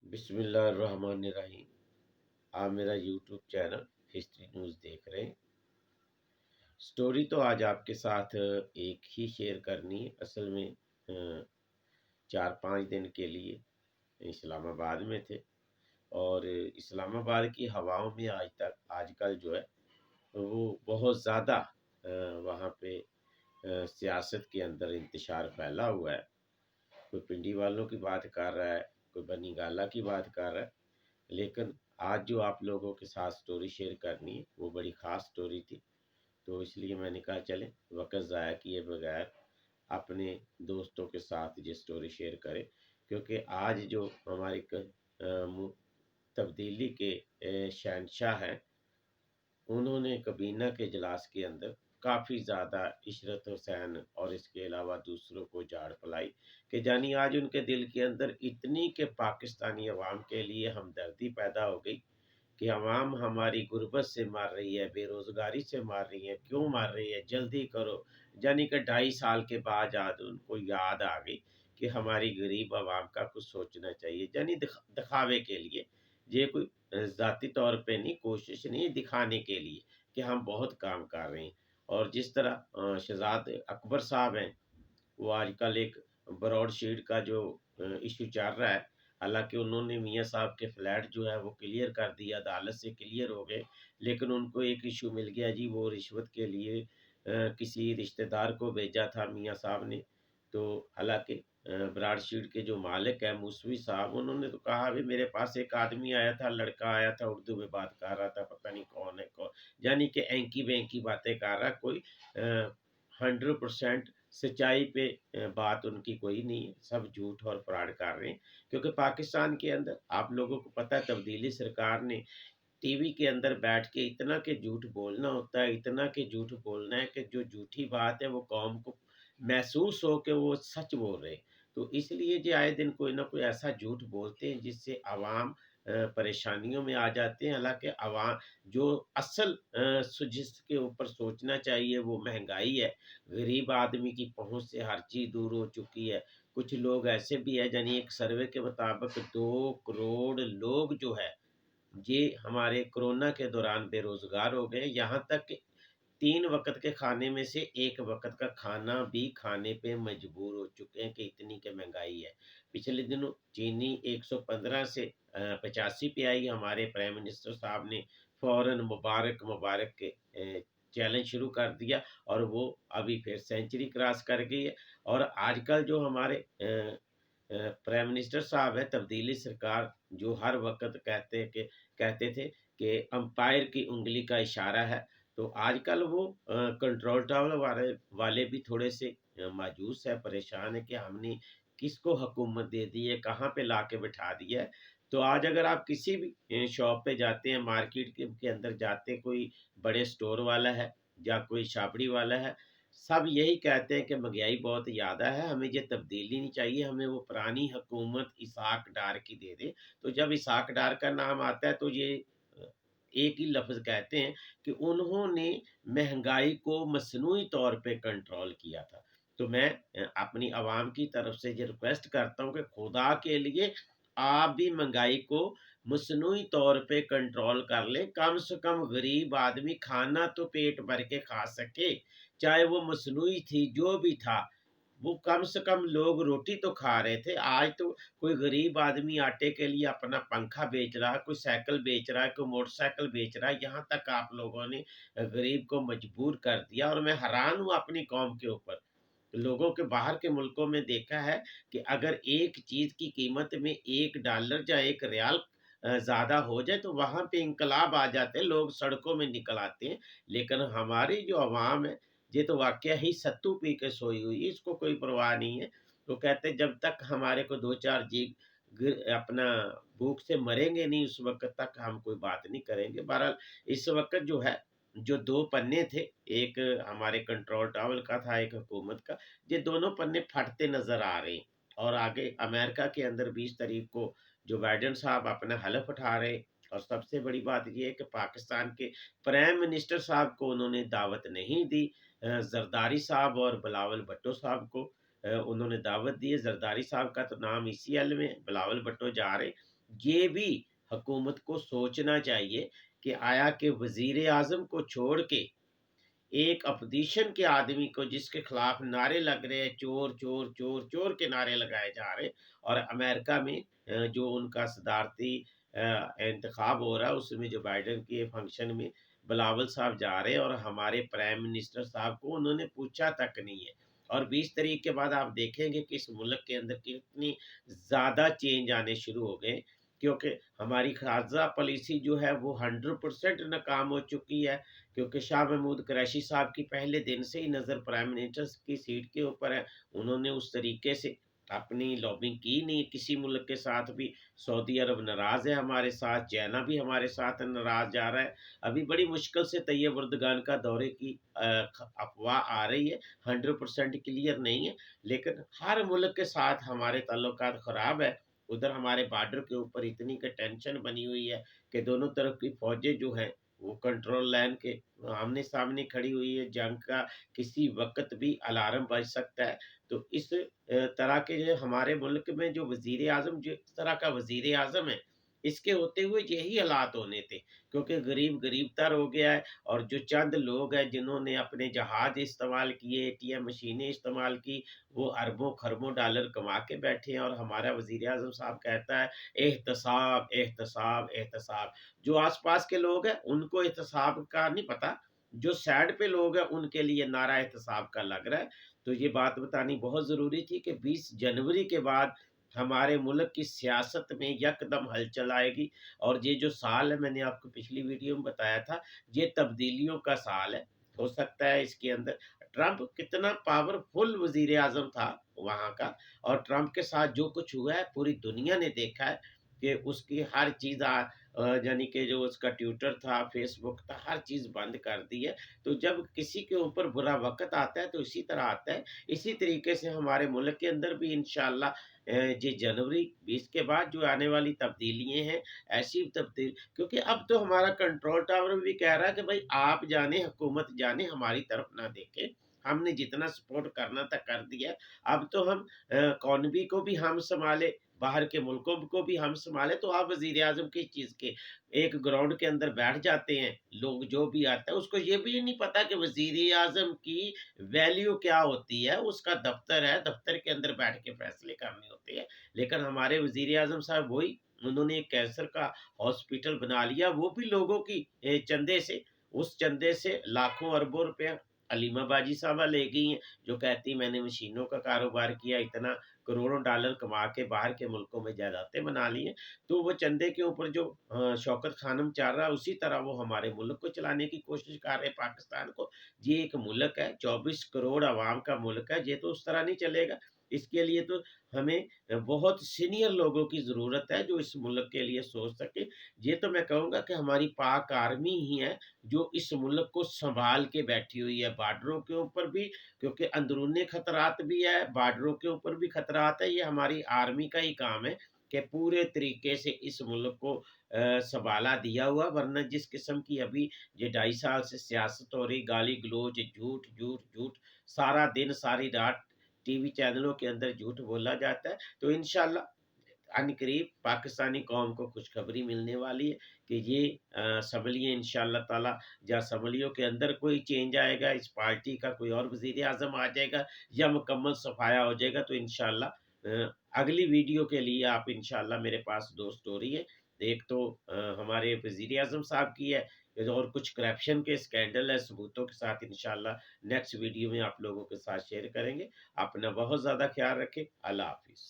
بسم اللہ الرحمن الرحیم۔ آپ میرا یوٹیوب چینل ہسٹری نیوز دیکھ رہے ہیں۔ سٹوری تو آج آپ کے ساتھ ایک ہی شیئر کرنی ہے۔ اصل میں 4-5 دن کے لیے اسلام آباد میں تھے، اور اسلام آباد کی ہواؤں میں آج کل جو ہے وہ بہت زیادہ وہاں پہ سیاست کے اندر انتشار پھیلا ہوا ہے۔ کوئی پنڈی والوں کی بات کر رہا ہے، کوئی بنی گالا کی بات کر رہا ہے، لیکن آج جو آپ لوگوں کے ساتھ سٹوری شیئر کرنی ہے وہ بڑی خاص سٹوری تھی، تو اس لیے میں نے کہا چلیں وقت ضائع کیے بغیر اپنے دوستوں کے ساتھ یہ سٹوری شیئر کریں، کیونکہ آج جو ہماری تبدیلی کے شہنشاہ ہیں، انہوں نے کابینہ کے اجلاس کے اندر کافی زیادہ عشرت حسین اور اس کے علاوہ دوسروں کو جھاڑ پلائی کہ جانی آج ان کے دل کے اندر اتنی کہ پاکستانی عوام کے لیے ہمدردی پیدا ہو گئی کہ عوام ہماری غربت سے مار رہی ہے، بے روزگاری سے مار رہی ہے، کیوں مار رہی ہے، جلدی کرو۔ یعنی کہ 2.5 سال کے بعد آج ان کو یاد آ گئی کہ ہماری غریب عوام کا کچھ سوچنا چاہیے، یعنی دکھاوے کے لیے، یہ کوئی ذاتی طور پہ نہیں، کوشش نہیں، دکھانے کے لیے کہ ہم بہت کام کر رہے ہیں۔ اور جس طرح شہزاد اکبر صاحب ہیں، وہ آج کل ایک براڈ شیٹ کا جو ایشو چل رہا ہے، حالانکہ انہوں نے میاں صاحب کے فلیٹ جو ہے وہ کلیئر کر دیا، عدالت سے کلیئر ہو گئے، لیکن ان کو ایک ایشو مل گیا جی، وہ رشوت کے لیے کسی رشتہ دار کو بھیجا تھا میاں صاحب نے۔ تو حالانکہ براڈ شیٹ کے جو مالک ہیں موسوی صاحب، انہوں نے تو کہا بھی میرے پاس ایک آدمی آیا تھا، لڑکا آیا تھا، اردو میں بات کر رہا تھا، پتہ نہیں کون ہے کون، یعنی کہ اینکی بینکی باتیں کر رہا، کوئی 100% سچائی پہ بات ان کی کوئی نہیں ہے، سب جھوٹ اور فراڈ کر رہے ہیں۔ کیونکہ پاکستان کے اندر آپ لوگوں کو پتہ ہے تبدیلی سرکار نے ٹی وی کے اندر بیٹھ کے اتنا کہ جھوٹ بولنا ہوتا ہے، اتنا کہ جھوٹ بولنا ہے کہ جو جھوٹی بات ہے وہ قوم کو محسوس ہو کہ وہ سچ بول رہے۔ تو اس لیے جو آئے دن کوئی نہ کوئی ایسا جھوٹ بولتے ہیں جس سے عوام پریشانیوں میں آ جاتے ہیں، حالانکہ عوام جو اصل جس کے اوپر سوچنا چاہیے وہ مہنگائی ہے۔ غریب آدمی کی پہنچ سے ہر چیز دور ہو چکی ہے۔ کچھ لوگ ایسے بھی ہیں، یعنی ایک سروے کے مطابق 2 کروڑ لوگ جو ہے یہ ہمارے کرونا کے دوران بے روزگار ہو گئے، یہاں تک کہ 3 وقت کے کھانے میں سے 1 وقت کا کھانا بھی کھانے پہ مجبور ہو چکے ہیں کہ اتنی کہ مہنگائی ہے۔ پچھلے دنوں چینی 115 سے 85 پہ آئی، ہمارے پرائم منسٹر صاحب نے فوراً مبارک مبارک کے چیلنج شروع کر دیا، اور وہ ابھی پھر سینچری کراس کر گئی ہے۔ اور آج کل جو ہمارے پرائم منسٹر صاحب ہے، تبدیلی سرکار، جو ہر وقت کہتے تھے کہ امپائر کی انگلی کا اشارہ ہے، تو آج کل وہ کنٹرول ٹاور والے بھی تھوڑے سے مایوس ہے، پریشان ہے کہ ہم نے کس کو حکومت دے دی ہے، کہاں پہ لا کے بٹھا دیا ہے۔ تو آج اگر آپ کسی بھی شاپ پہ جاتے ہیں، مارکیٹ کے اندر جاتے ہیں، کوئی بڑے سٹور والا ہے یا کوئی چھاپڑی والا ہے، سب یہی کہتے ہیں کہ مہنگائی بہت زیادہ ہے، ہمیں یہ تبدیلی نہیں چاہیے، ہمیں وہ پرانی حکومت اسحاق ڈار کی دے دے۔ تو جب اسحاق ڈار کا نام آتا ہے تو یہ ایک ہی لفظ کہتے ہیں کہ انہوں نے مہنگائی کو مصنوعی طور پہ کنٹرول کیا تھا۔ تو میں اپنی عوام کی طرف سے یہ ریکویسٹ کرتا ہوں کہ خدا کے لیے آپ بھی مہنگائی کو مصنوعی طور پہ کنٹرول کر لیں، کم سے کم غریب آدمی کھانا تو پیٹ بھر کے کھا سکے، چاہے وہ مصنوعی تھی جو بھی تھا، وہ کم سے کم لوگ روٹی تو کھا رہے تھے۔ آج تو کوئی غریب آدمی آٹے کے لیے اپنا پنکھا بیچ رہا ہے، کوئی سائیکل بیچ رہا ہے، کوئی موٹر سائیکل بیچ رہا ہے، یہاں تک آپ لوگوں نے غریب کو مجبور کر دیا۔ اور میں حیران ہوں اپنی قوم کے اوپر، لوگوں کے باہر کے ملکوں میں دیکھا ہے کہ اگر ایک چیز کی قیمت میں $1 یا 1 ریال زیادہ ہو جائے تو وہاں پہ انقلاب آ جاتے ہیں، لوگ سڑکوں میں نکل آتے ہیں۔ لیکن ہماری جو عوام ہے یہ تو واقعہ ہی ستو پی کے سوئی ہوئی، اس کو کوئی پرواہ نہیں ہے۔ تو کہتے جب تک ہمارے کو 2-4 جی اپنا بھوک سے مریں گے نہیں، اس وقت تک ہم کوئی بات نہیں کریں گے۔ بہرحال اس وقت جو ہے، جو 2 پنے تھے، ایک ہمارے کنٹرول ٹاور کا تھا، ایک حکومت کا، یہ دونوں پنے پھٹتے نظر آ رہے ہیں۔ اور آگے امریکہ کے اندر 20 تاریخ کو جو بائیڈن صاحب اپنا حلف اٹھا رہے ہیں، اور سب سے بڑی بات یہ ہے کہ پاکستان کے پرائم منسٹر صاحب کو انہوں نے دعوت نہیں دی، زرداری صاحب اور بلاول بھٹو صاحب کو انہوں نے دعوت دی ہے۔ زرداری صاحب کا تو نام ECL میں ہے، بلاول بھٹو جا رہے ہیں۔ یہ بھی حکومت کو سوچنا چاہیے کہ آیا کہ وزیر اعظم کو چھوڑ کے ایک اپوزیشن کے آدمی کو جس کے خلاف نعرے لگ رہے ہیں، چور چور چور چور کے نعرے لگائے جا رہے ہیں، اور امریکہ میں جو ان کا صدارتی انتخاب ہو رہا ہے اس میں جو بائیڈن کے فنکشن میں بلاول صاحب جا رہے ہیں، اور ہمارے پرائم منسٹر صاحب کو انہوں نے پوچھا تک نہیں ہے۔ اور 20 تاریخ کے بعد آپ دیکھیں گے کہ اس ملک کے اندر کتنی زیادہ چینج آنے شروع ہو گئے، کیونکہ ہماری خارجہ پالیسی جو ہے وہ 100% ناکام ہو چکی ہے، کیونکہ شاہ محمود قریشی صاحب کی پہلے دن سے ہی نظر پرائم منسٹر کی سیٹ کے اوپر ہے۔ انہوں نے اس طریقے سے اپنی لابنگ کی نہیں کسی ملک کے ساتھ بھی۔ سعودی عرب ناراض ہے ہمارے ساتھ، چائنا بھی ہمارے ساتھ ناراض جا رہا ہے۔ ابھی بڑی مشکل سے طیب اردگان کا دورے کی افواہ آ رہی ہے، 100% کلیئر نہیں ہے، لیکن ہر ملک کے ساتھ ہمارے تعلقات خراب ہے۔ ادھر ہمارے بارڈر کے اوپر اتنی کہ ٹینشن بنی ہوئی ہے کہ دونوں طرف کی فوجیں جو ہیں وہ کنٹرول لائن کے آمنے سامنے کھڑی ہوئی ہے، جنگ کا کسی وقت بھی الارم بج سکتا ہے۔ تو اس طرح کے جو ہمارے ملک میں جو وزیر اعظم جس طرح کا وزیر اعظم ہے، اس کے ہوتے ہوئے یہی حالات ہونے تھے، کیونکہ غریب غریب تر ہو گیا ہے، اور جو چند لوگ ہیں جنہوں نے اپنے جہاز استعمال کیے، اے ٹی ایم مشینیں استعمال کی، وہ اربوں خربوں ڈالر کما کے بیٹھے ہیں، اور ہمارا وزیر اعظم صاحب کہتا ہے احتساب احتساب احتساب۔ جو آس پاس کے لوگ ہیں ان کو احتساب کا نہیں پتا، جو سائڈ پہ لوگ ہیں ان کے لیے نعرہ احتساب کا لگ رہا ہے۔ تو یہ بات بتانی بہت ضروری تھی کہ 20 جنوری کے بعد ہمارے ملک کی سیاست میں یکدم ہلچل آئے گی، اور یہ جو سال ہے میں نے آپ کو پچھلی ویڈیو میں بتایا تھا، یہ تبدیلیوں کا سال ہے۔ ہو سکتا ہے اس کے اندر ٹرمپ کتنا پاورفل وزیر اعظم تھا وہاں کا، اور ٹرمپ کے ساتھ جو کچھ ہوا ہے پوری دنیا نے دیکھا ہے کہ اس کی ہر چیز یعنی کہ جو اس کا ٹویٹر تھا، فیس بک تھا، ہر چیز بند کر دی ہے۔ تو جب کسی کے اوپر برا وقت آتا ہے تو اسی طرح آتا ہے۔ اسی طریقے سے ہمارے ملک کے اندر بھی انشاءاللہ یہ جنوری 20 کے بعد جو آنے والی تبدیلیاں ہیں، ایسی تبدیل، کیونکہ اب تو ہمارا کنٹرول ٹاور بھی کہہ رہا ہے کہ بھائی آپ جانے، حکومت جانے، ہماری طرف نہ دیکھیں، ہم نے جتنا سپورٹ کرنا تھا کر دیا۔ اب تو ہم اکانومی کو بھی ہم سنبھالے، باہر کے ملکوں کو بھی ہم سنبھالے، تو آپ وزیر اعظم کی چیز کے ایک گراؤنڈ کے اندر بیٹھ جاتے ہیں لوگ، جو بھی آتا ہے اس کو یہ بھی نہیں پتا کہ وزیر اعظم کی ویلیو کیا ہوتی ہے، اس کا دفتر ہے، دفتر کے اندر بیٹھ کے فیصلے کرنے ہوتے ہیں۔ لیکن ہمارے وزیر اعظم صاحب وہی، انہوں نے ایک کینسر کا ہاسپٹل بنا لیا، وہ بھی لوگوں کی چندے سے، اس چندے سے لاکھوں اربوں روپیہ علیمہ باجی صاحبہ لے گئی ہیں، جو کہتی میں نے مشینوں کا کاروبار کیا، اتنا کروڑوں ڈالر کما کے باہر کے ملکوں میں جائیدادیں بنا لی ہیں۔ تو وہ چندے کے اوپر جو شوکت خانم چل رہا ہے، اسی طرح وہ ہمارے ملک کو چلانے کی کوشش کر رہے ہیں، پاکستان کو۔ یہ ایک ملک ہے، 24 کروڑ عوام کا ملک ہے، یہ تو اس طرح نہیں چلے گا۔ اس کے لیے تو ہمیں بہت سینئر لوگوں کی ضرورت ہے جو اس ملک کے لیے سوچ سکے۔ یہ تو میں کہوں گا کہ ہماری پاک آرمی ہی ہے جو اس ملک کو سنبھال کے بیٹھی ہوئی ہے، بارڈروں کے اوپر بھی، کیونکہ اندرونی خطرات بھی ہے، بارڈروں کے اوپر بھی خطرات ہے۔ یہ ہماری آرمی کا ہی کام ہے کہ پورے طریقے سے اس ملک کو سنبھالا دیا ہوا، ورنہ جس قسم کی ابھی یہ 2.5 سال سے سیاست ہو رہی، گالی گلوچ، جھوٹ جھوٹ جھوٹ، سارا دن ساری رات ٹی وی چینلوں کے اندر جھوٹ بولا جاتا ہے۔ تو انشاءاللہ ان قریب پاکستانی قوم کو خوشخبری ملنے والی ہے کہ یہ اسمبلیاں انشاءاللہ تعالی، یا اسمبلیوں کے اندر کوئی چینج آئے گا، اس پارٹی کا کوئی اور وزیر اعظم آ جائے گا، یا مکمل صفایا ہو جائے گا، تو انشاءاللہ اگلی ویڈیو کے لیے آپ انشاءاللہ، میرے پاس 2 سٹوری ہے۔ ایک تو ہمارے وزیر اعظم صاحب کی ہے، اور کچھ کرپشن کے اسکینڈل ہے ثبوتوں کے ساتھ، انشاءاللہ نیکسٹ ویڈیو میں آپ لوگوں کے ساتھ شیئر کریں گے۔ اپنا بہت زیادہ خیال رکھیں۔ اللہ حافظ۔